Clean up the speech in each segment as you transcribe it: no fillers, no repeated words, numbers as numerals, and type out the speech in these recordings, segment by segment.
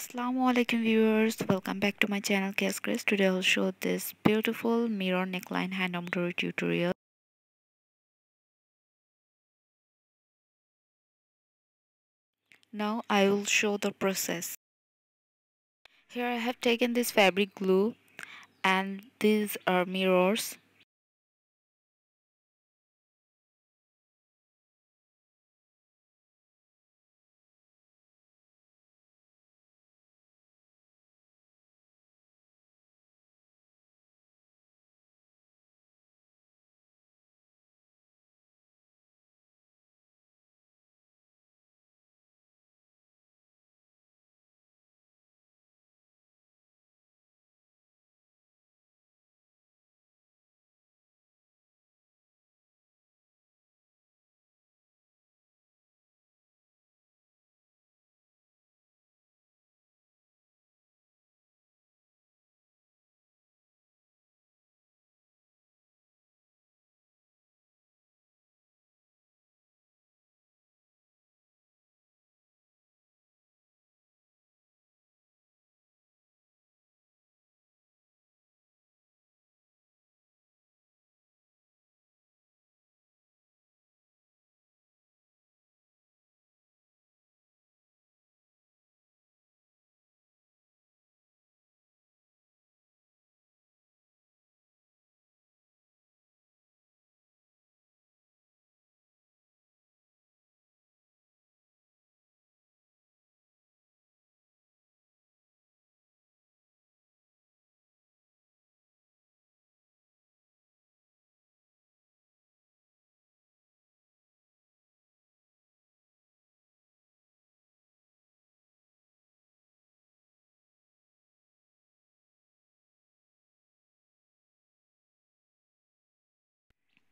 Assalamualaikum viewers, welcome back to my channel Craze. Today I'll show this beautiful mirror neckline hand embroidery tutorial. Now I will show the process. Here I have taken this fabric glue and these are mirrors.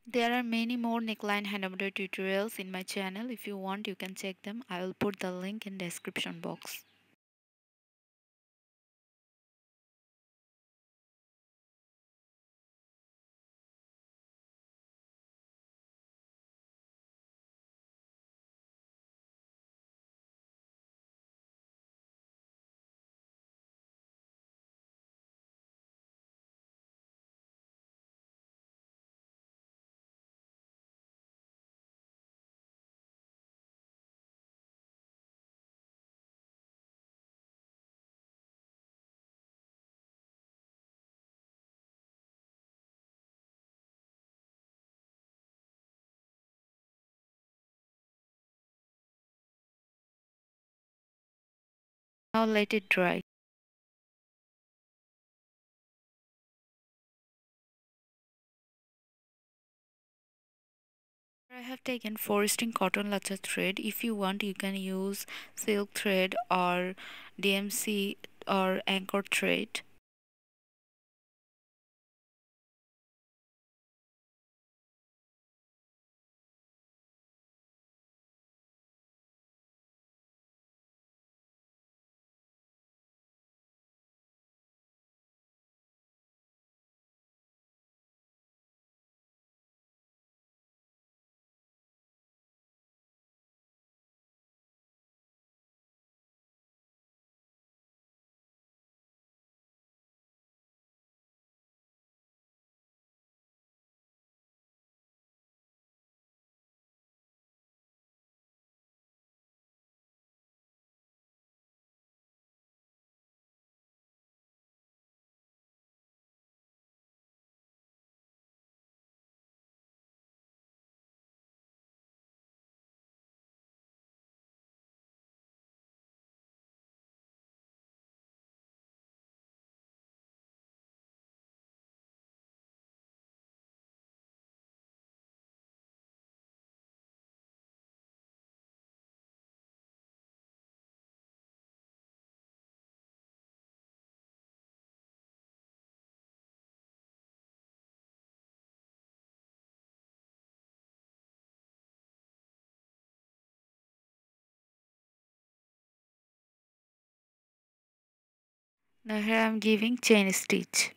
There are many more neckline hand embroidery tutorials in my channel. If you want you can check them. I will put the link in description box. Now let it dry. I have taken 4 string cotton lassa thread. If you want you can use silk thread or DMC or anchor thread. Now here I am giving chain stitch.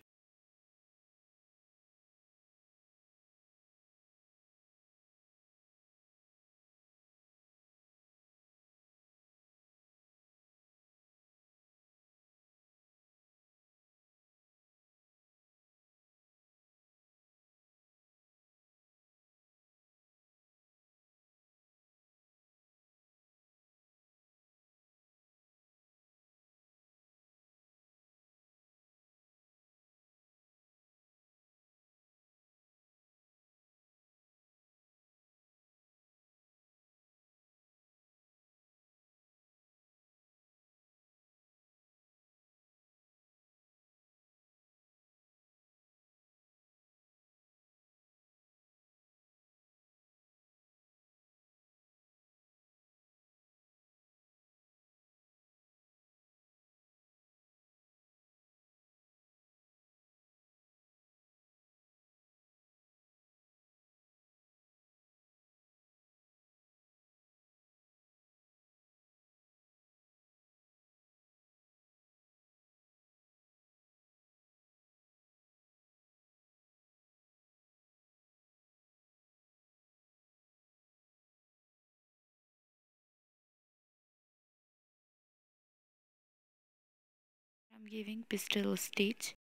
I'm giving pistol stitch.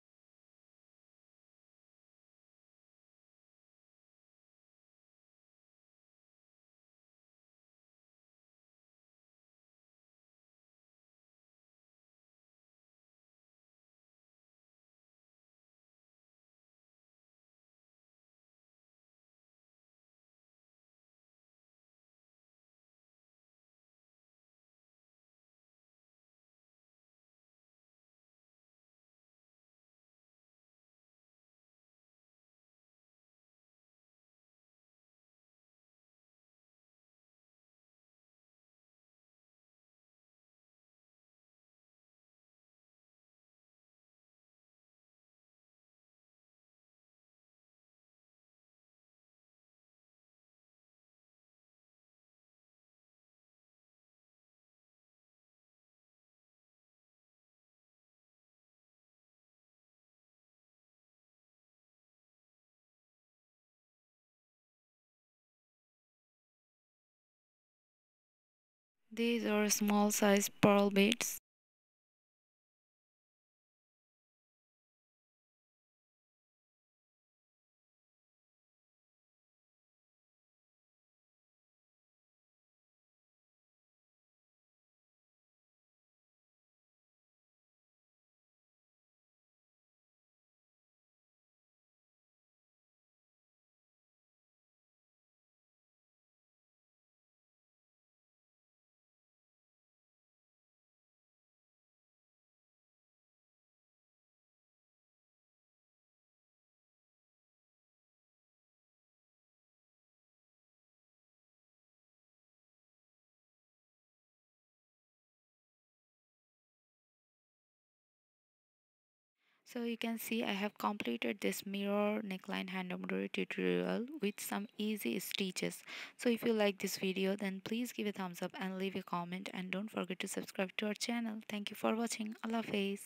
These are small size pearl beads. So you can see I have completed this mirror neckline hand embroidery tutorial with some easy stitches. So if you like this video, then please give a thumbs up and leave a comment, and don't forget to subscribe to our channel. Thank you for watching. Allah Hafiz.